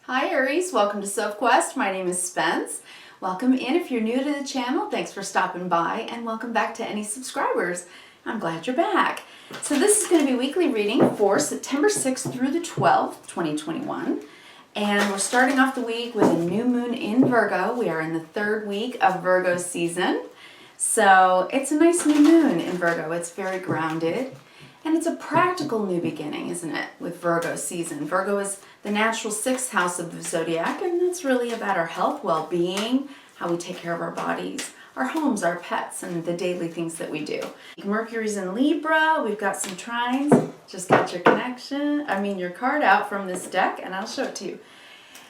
Hi Aries, welcome to Sophquest. My name is Spence. Welcome in if you're new to the channel. Thanks for stopping by, and welcome back to any subscribers. I'm glad you're back. So this is going to be weekly reading for September 6th through the 12th, 2021. And we're starting off the week with a new moon in Virgo. We are in the third week of Virgo season. So it's a nice new moon in Virgo. It's very grounded. And it's a practical new beginning, isn't it, with Virgo season. Virgo is the natural sixth house of the zodiac, and that's really about our health, well-being, how we take care of our bodies, our homes, our pets, and the daily things that we do. Mercury's in Libra. We've got some trines. Just got your your card out from this deck, and I'll show it to you.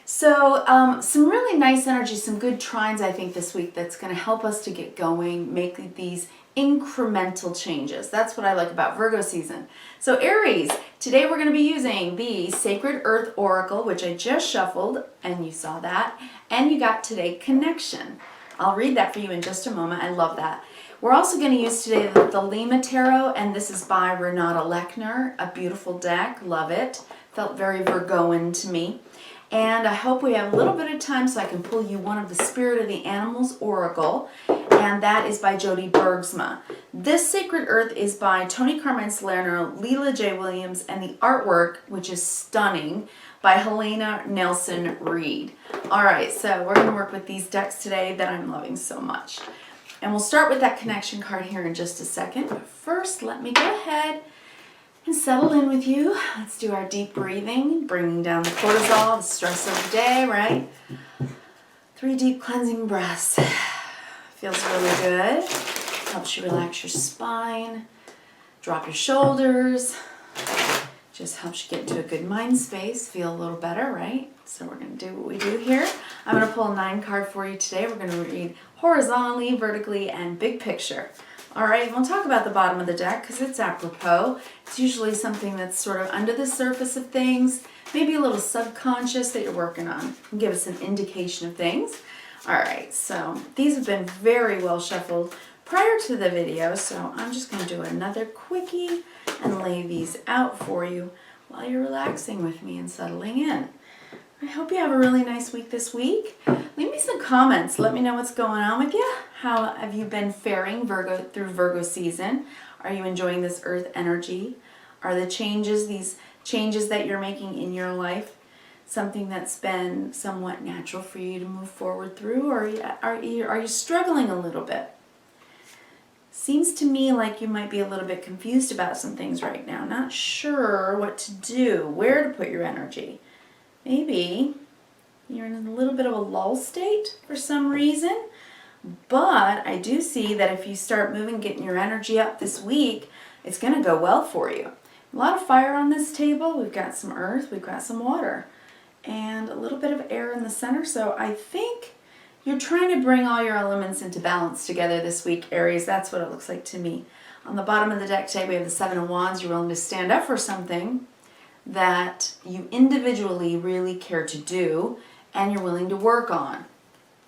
So some really nice energy, some good trines, I think, this week that's going to help us to get going, make these incremental changes. That's what I like about Virgo season. So Aries, today we're going to be using the Sacred Earth Oracle, which I just shuffled, and you saw that, and you got today Connection. I'll read that for you in just a moment. I love that. We're also going to use today the Lima Tarot, and this is by Renata Lechner, a beautiful deck. Love it. Felt very Virgoan to me. And I hope we have a little bit of time so I can pull you one of the Spirit of the Animals Oracle, and that is by Jody Bergsma. This Sacred Earth is by Tony Carmine Salerno, Leela J. Williams, and the artwork, which is stunning, by Helena Nelson Reed. All right, so we're going to work with these decks today that I'm loving so much. And we'll start with that connection card here in just a second. But first, let me go ahead and settle in with you. Let's do our deep breathing, bringing down the cortisol, the stress of the day, right? 3 deep cleansing breaths. Feels really good. Helps you relax your spine, drop your shoulders. Just helps you get into a good mind space, feel a little better, right? So we're going to do what we do here. I'm going to pull a 9 card for you today. We're going to read horizontally, vertically, and big picture. All right, we'll talk about the bottom of the deck because it's apropos. It's usually something that's sort of under the surface of things, maybe a little subconscious that you're working on. And give us an indication of things. All right, so these have been very well shuffled prior to the video, so I'm just going to do another quickie and lay these out for you while you're relaxing with me and settling in. I hope you have a really nice week this week. Leave me some comments. Let me know what's going on with you. How have you been faring through Virgo season? Are you enjoying this earth energy? Are the these changes that you're making in your life, something that's been somewhat natural for you to move forward through, or are you struggling a little bit? Seems to me like you might be a little bit confused about some things right now. Not sure what to do, where to put your energy. Maybe you're in a little bit of a lull state for some reason, but I do see that if you start moving, getting your energy up this week, it's going to go well for you. A lot of fire on this table. We've got some earth, we've got some water, and a little bit of air in the center. So I think you're trying to bring all your elements into balance together this week, Aries. That's what it looks like to me. On the bottom of the deck today, we have the 7 of Wands. You're willing to stand up for something that you individually really care to do and you're willing to work on.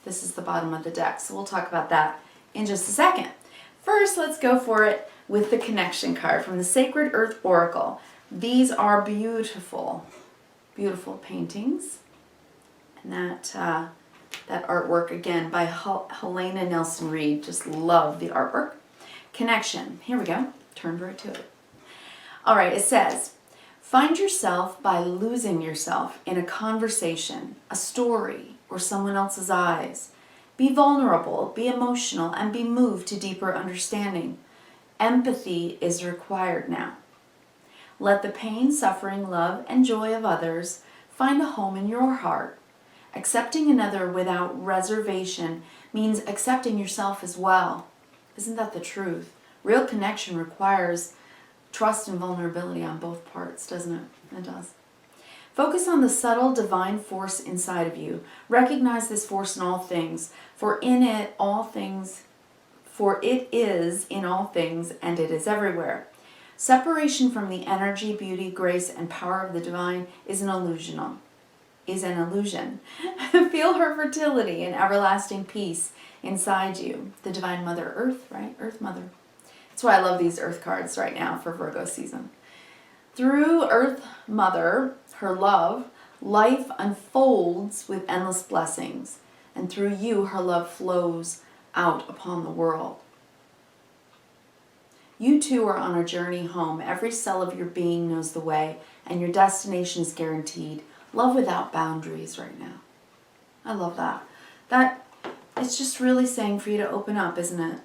This is the bottom of the deck, so we'll talk about that in just a second. First, let's go for it with the connection card from the Sacred Earth Oracle. These are beautiful, beautiful paintings. And that artwork, again, by Helena Nelson Reed. Just love the artwork. Connection. Here we go. Turn right to it. All right, it says, find yourself by losing yourself in a conversation, a story, or someone else's eyes. Be vulnerable, be emotional, and be moved to deeper understanding. Empathy is required now. Let the pain, suffering, love, and joy of others find a home in your heart. Accepting another without reservation means accepting yourself as well. Isn't that the truth? Real connection requires trust and vulnerability on both parts, doesn't it? It does. Focus on the subtle divine force inside of you. Recognize this force in all things, for it is in all things, and it is everywhere. Separation from the energy, beauty, grace, and power of the divine is an illusion. Feel her fertility and everlasting peace inside you. The Divine Mother Earth, right? Earth Mother. That's why I love these Earth cards right now for Virgo season. Through Earth Mother, her love, Life unfolds with endless blessings, and through you her love flows out upon the world. You two are on a journey home. Every cell of your being knows the way, and your destination is guaranteed. Love without boundaries right now. I love that. It's just really saying for you to open up, isn't it?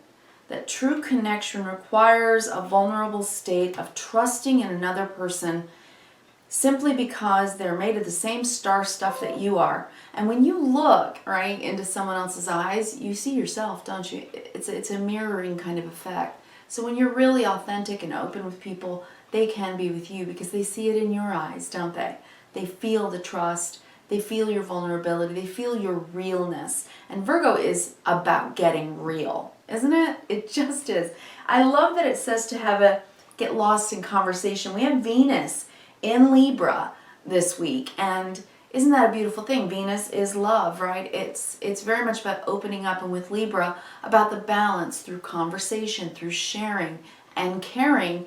That true connection requires a vulnerable state of trusting in another person simply because they're made of the same star stuff that you are. And when you look, right, into someone else's eyes, you see yourself, don't you? It's a mirroring kind of effect. So when you're really authentic and open with people, they can be with you because they see it in your eyes, don't they? They feel the trust. They feel your vulnerability. They feel your realness. And Virgo is about getting real, isn't it? It just is. I love that it says to get lost in conversation. We have Venus in Libra this week, and isn't that a beautiful thing? Venus is love, right? It's very much about opening up, and with Libra, about the balance through conversation, through sharing and caring.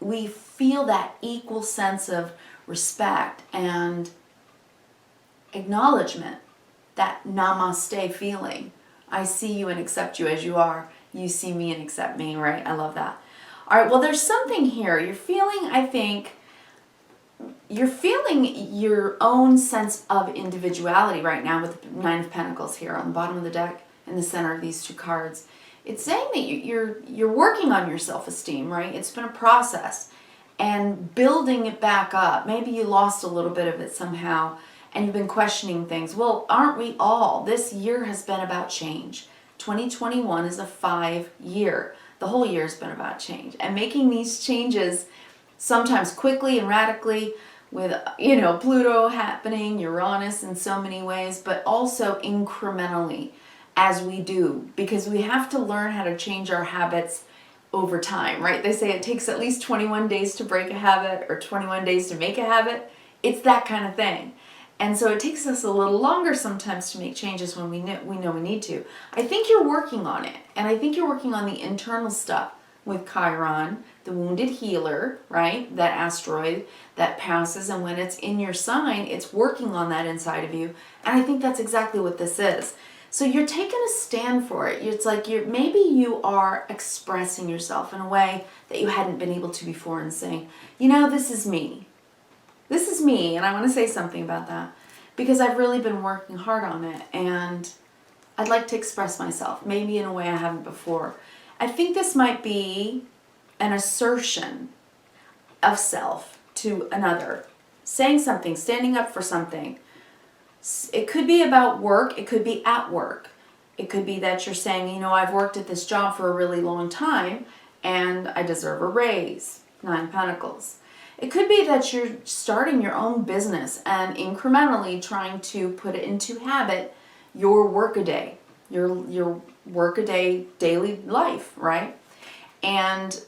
We feel that equal sense of respect and acknowledgement, that namaste feeling. I see you and accept you as you are. You see me and accept me, right? I love that. All right, well, there's something here. You're feeling, I think, you're feeling your own sense of individuality right now with the Nine of Pentacles here on the bottom of the deck in the center of these two cards. It's saying that you're working on your self-esteem, right? It's been a process and building it back up. Maybe you lost a little bit of it somehow and you've been questioning things. Well, aren't we all? This year has been about change. 2021 is a 5-year. The whole year has been about change and making these changes sometimes quickly and radically with, Pluto happening, Uranus in so many ways, but also incrementally as we do, because we have to learn how to change our habits over time, right? They say it takes at least 21 days to break a habit or 21 days to make a habit. It's that kind of thing. And so it takes us a little longer sometimes to make changes when we know we need to. I think you're working on it, and I think you're working on the internal stuff with Chiron, the wounded healer, right? That asteroid that passes, and when it's in your sign, it's working on that inside of you. And I think that's exactly what this is. So you're taking a stand for it. It's like maybe you are expressing yourself in a way that you hadn't been able to before and saying, this is me. This is me, and I want to say something about that because I've really been working hard on it, and I'd like to express myself, maybe in a way I haven't before. I think this might be an assertion of self to another, saying something, standing up for something. It could be about work. It could be at work. It could be that you're saying, I've worked at this job for a really long time and I deserve a raise. 9 Pentacles. It could be that you're starting your own business and incrementally trying to put it into habit your workaday, your workaday daily life, right? And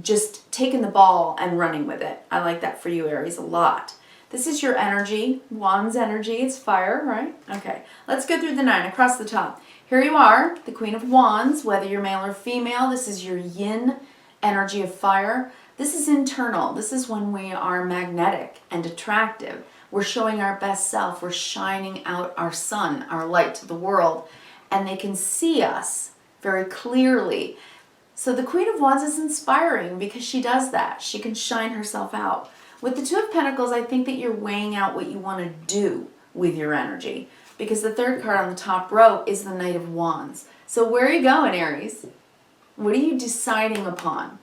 just taking the ball and running with it. I like that for you, Aries, a lot. This is your energy, Wands energy. It's fire, right? Okay, let's go through the 9 across the top. Here you are, the Queen of Wands, whether you're male or female. This is your yin energy of fire. This is internal. This is when we are magnetic and attractive. We're showing our best self. We're shining out our sun, our light to the world, and they can see us very clearly. So the Queen of Wands is inspiring because she does that. She can shine herself out. With the 2 of Pentacles, I think that you're weighing out what you want to do with your energy, because the 3rd card on the top row is the Knight of Wands. So where are you going, Aries? What are you deciding upon?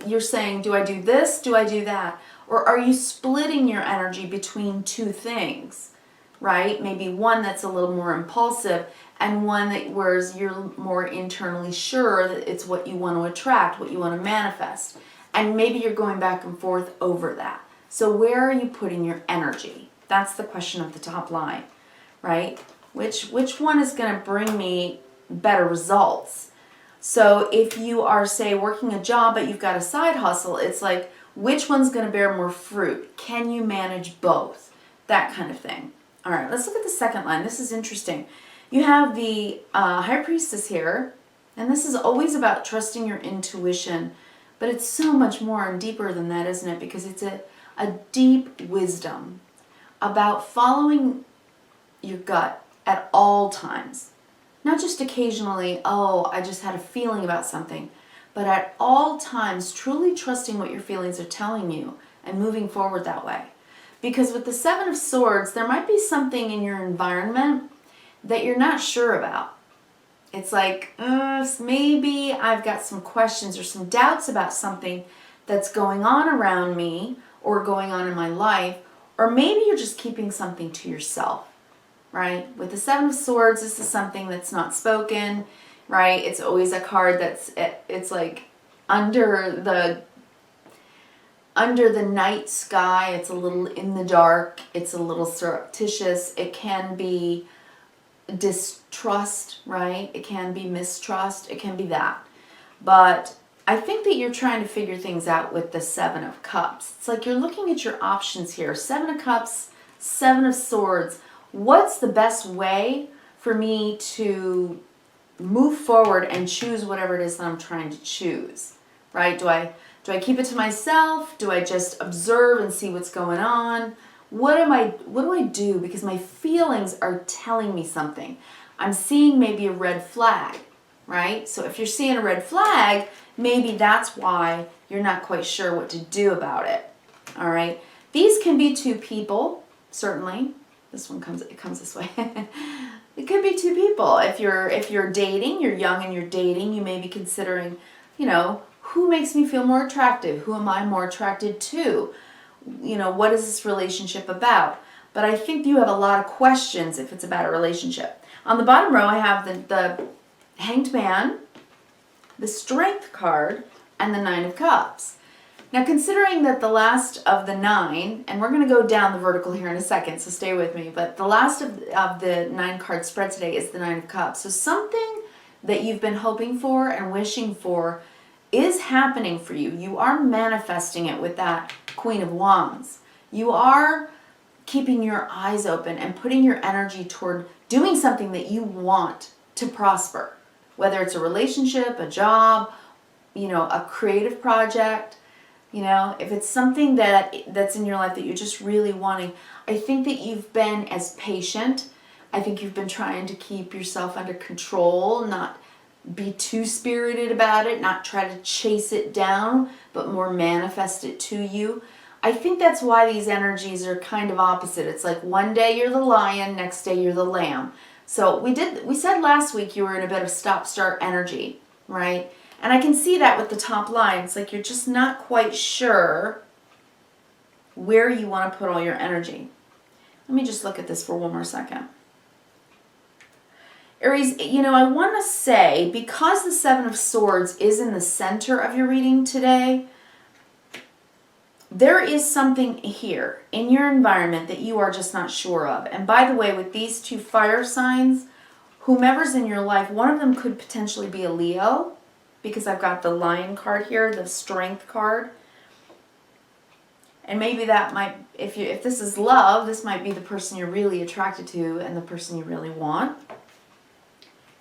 You're saying, do I do this? Do I do that? Or are you splitting your energy between 2 things, right? Maybe one that's a little more impulsive and one that whereas you're more internally sure that it's what you want to attract, what you want to manifest. And maybe you're going back and forth over that. So where are you putting your energy? That's the question of the top line, right? Which one is going to bring me better results? So if you are, say, working a job but you've got a side hustle, it's like, which one's going to bear more fruit? Can you manage both? That kind of thing. All right, let's look at the second line. This is interesting. You have the High Priestess here, and this is always about trusting your intuition, but it's so much more and deeper than that, isn't it? Because it's a deep wisdom. about following your gut at all times. Not just occasionally, oh, I just had a feeling about something, but at all times truly trusting what your feelings are telling you and moving forward that way. Because with the Seven of Swords, there might be something in your environment that you're not sure about. It's like, maybe I've got some questions or some doubts about something that's going on around me or going on in my life, or maybe you're just keeping something to yourself, right? With the Seven of Swords, this is something that's not spoken, right? It's always a card it's like under the night sky. It's a little in the dark. It's a little surreptitious. It can be distrust, right? It can be mistrust. It can be that. But I think that you're trying to figure things out with the Seven of Cups. It's like you're looking at your options here. Seven of Cups, Seven of Swords. What's the best way for me to move forward and choose whatever it is that I'm trying to choose, right? Do I keep it to myself? Do I just observe and see what's going on? What do I do? Because my feelings are telling me something. I'm seeing maybe a red flag, right? So if you're seeing a red flag, maybe that's why you're not quite sure what to do about it. All right. These can be two people, certainly. This one comes this way. It could be two people. If you're dating, you're young and you're dating, you may be considering, who makes me feel more attractive? Who am I more attracted to? What is this relationship about? But I think you have a lot of questions if it's about a relationship. On the bottom row, I have the Hanged Man, the Strength card, and the Nine of Cups. Now, considering that the last of the nine, and we're going to go down the vertical here in a second, so stay with me, but the last of the 9 card spread today is the Nine of Cups. So something that you've been hoping for and wishing for is happening for you. You are manifesting it with that Queen of Wands. You are keeping your eyes open and putting your energy toward doing something that you want to prosper, whether it's a relationship, a job, a creative project. If it's something that's in your life that you're just really wanting, I think that you've been as patient. I think you've been trying to keep yourself under control, not be too spirited about it, not try to chase it down, but more manifest it to you. I think that's why these energies are kind of opposite. It's like one day you're the lion, next day you're the lamb. So we said last week you were in a bit of stop-start energy, right? And I can see that with the top line. It's like you're just not quite sure where you want to put all your energy. Let me just look at this for one more second. Aries, I want to say, because the Seven of Swords is in the center of your reading today, there is something here in your environment that you are just not sure of. And by the way, with these two fire signs, whomever's in your life, one of them could potentially be a Leo, because I've got the Lion card here, the Strength card. And maybe that might, if this is love, this might be the person you're really attracted to and the person you really want.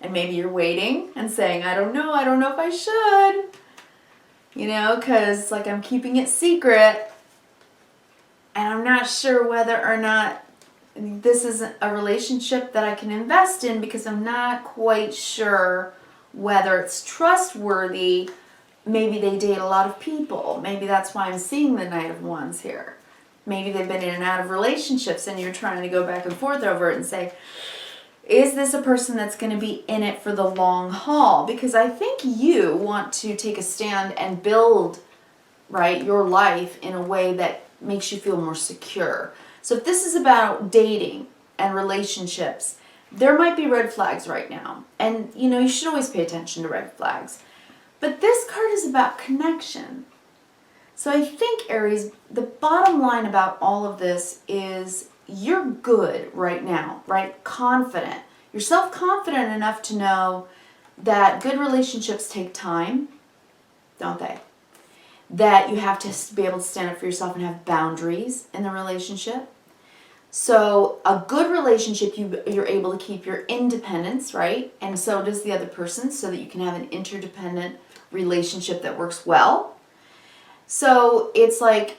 And maybe you're waiting and saying, I don't know if I should. Because like I'm keeping it secret. And I'm not sure whether or not this is a relationship that I can invest in, because I'm not quite sure whether it's trustworthy. Maybe they date a lot of people. Maybe that's why I'm seeing the Knight of Wands here. Maybe they've been in and out of relationships and you're trying to go back and forth over it and say, is this a person that's going to be in it for the long haul? Because I think you want to take a stand and build, right, your life in a way that makes you feel more secure. So if this is about dating and relationships, there might be red flags right now. And, you should always pay attention to red flags. But this card is about connection. So I think, Aries, the bottom line about all of this is you're good right now, right? Confident. You're self-confident enough to know that good relationships take time, don't they? That you have to be able to stand up for yourself and have boundaries in the relationship. So a good relationship, you're able to keep your independence, right? And so does the other person, so that you can have an interdependent relationship that works well. So it's like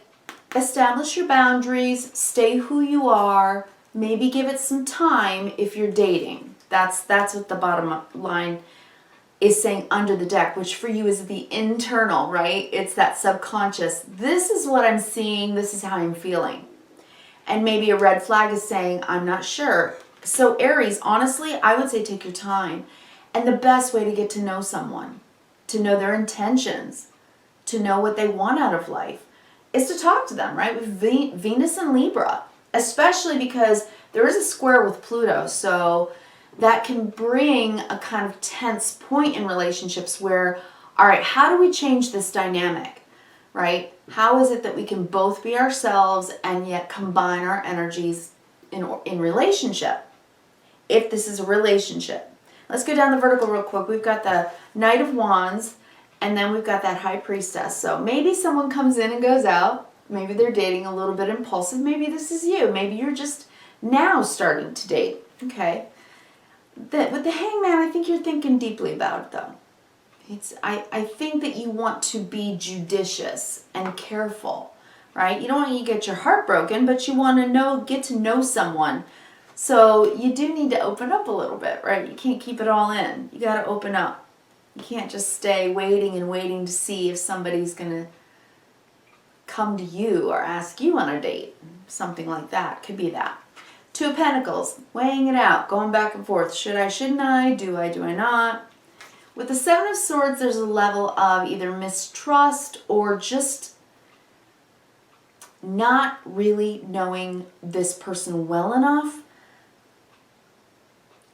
establish your boundaries, stay who you are, maybe give it some time if you're dating. That's what the bottom line is saying under the deck, which for you is the internal, right? It's that subconscious. This is what I'm seeing. This is how I'm feeling. And maybe a red flag is saying, I'm not sure. So Aries, honestly, I would say take your time. And the best way to get to know someone, to know their intentions, to know what they want out of life, is to talk to them, right? With Venus and Libra, especially because there is a square with Pluto. So that can bring a kind of tense point in relationships where, all right, how do we change this dynamic, right? How is it that we can both be ourselves and yet combine our energies in relationship, if this is a relationship? Let's go down the vertical real quick. We've got the Knight of Wands, and then we've got that High Priestess. So maybe someone comes in and goes out. Maybe they're dating a little bit impulsive. Maybe this is you. Maybe you're just now starting to date, okay? With the Hangman, I think you're thinking deeply about it, though. I think that you want to be judicious and careful, right? You don't want you to get your heart broken, but you want to get to know someone. So you do need to open up a little bit, right? You can't keep it all in. You got to open up. You can't just stay waiting and waiting to see if somebody's going to come to you or ask you on a date. Something like that. Could be that. Two of Pentacles, weighing it out, going back and forth. Should I, shouldn't I? Do I, do I not? With the Seven of Swords, there's a level of either mistrust or just not really knowing this person well enough,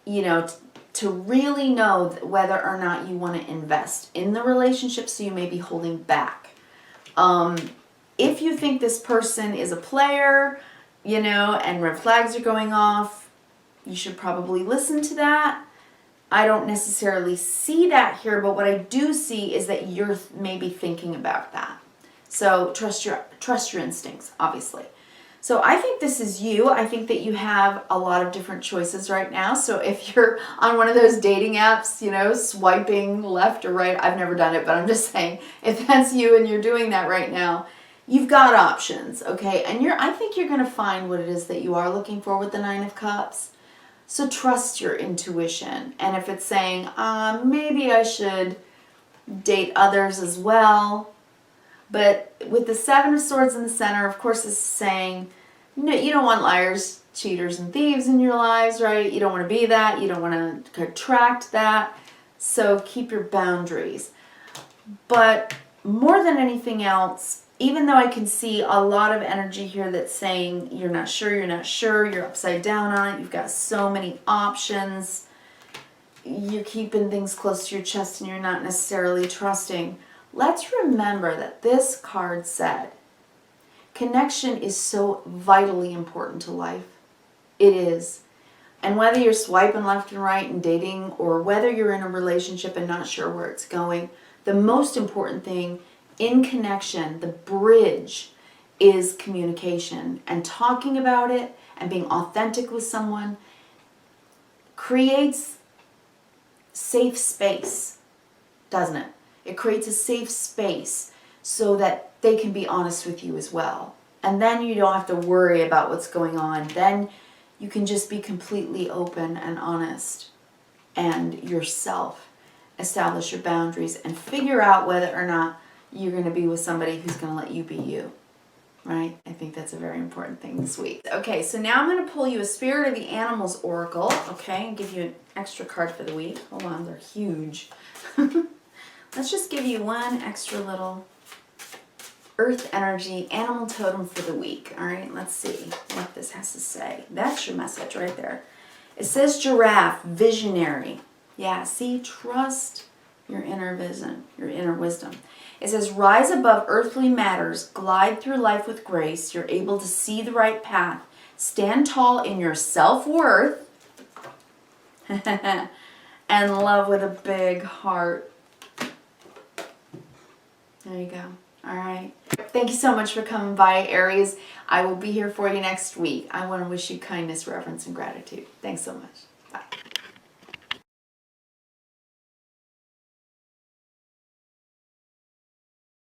you know, to really know whether or not you want to invest in the relationship, so you may be holding back. If you think this person is a player, you know, and red flags are going off, you should probably listen to that. I don't necessarily see that here, but what I do see is that you're maybe thinking about that. So trust your instincts, obviously. So I think this is you. I think that you have a lot of different choices right now. So if you're on one of those dating apps, you know, swiping left or right, I've never done it, but I'm just saying, if that's you and you're doing that right now, you've got options, okay? And I think you're going to find what it is that you are looking for with the Nine of Cups. So trust your intuition. And if it's saying, maybe I should date others as well. But with the Seven of Swords in the center, of course, it's saying, no, you don't want liars, cheaters, and thieves in your lives, right? You don't want to be that. You don't want to attract that. So keep your boundaries. But more than anything else, even though I can see a lot of energy here that's saying you're not sure, you're upside down on it, you've got so many options, you're keeping things close to your chest and you're not necessarily trusting, let's remember that this card said connection is so vitally important to life. It is. And whether you're swiping left and right and dating, or whether you're in a relationship and not sure where it's going, the most important thing in connection, the bridge, is communication. And talking about it and being authentic with someone creates safe space, doesn't it? It creates a safe space so that they can be honest with you as well. And then you don't have to worry about what's going on. Then you can just be completely open and honest and yourself. Establish your boundaries and figure out whether or not you're going to be with somebody who's going to let you be you, right? I think that's a very important thing this week. Okay, so now I'm going to pull you a Spirit of the Animals Oracle, okay, and give you an extra card for the week. Hold on, they're huge. Let's just give you one extra little Earth energy animal totem for the week, all right? Let's see what this has to say. That's your message right there. It says giraffe, visionary. Yeah, see, trust your inner vision, your inner wisdom. It says, rise above earthly matters, glide through life with grace. You're able to see the right path. Stand tall in your self-worth and love with a big heart. There you go. All right. Thank you so much for coming by, Aries. I will be here for you next week. I want to wish you kindness, reverence, and gratitude. Thanks so much. Bye.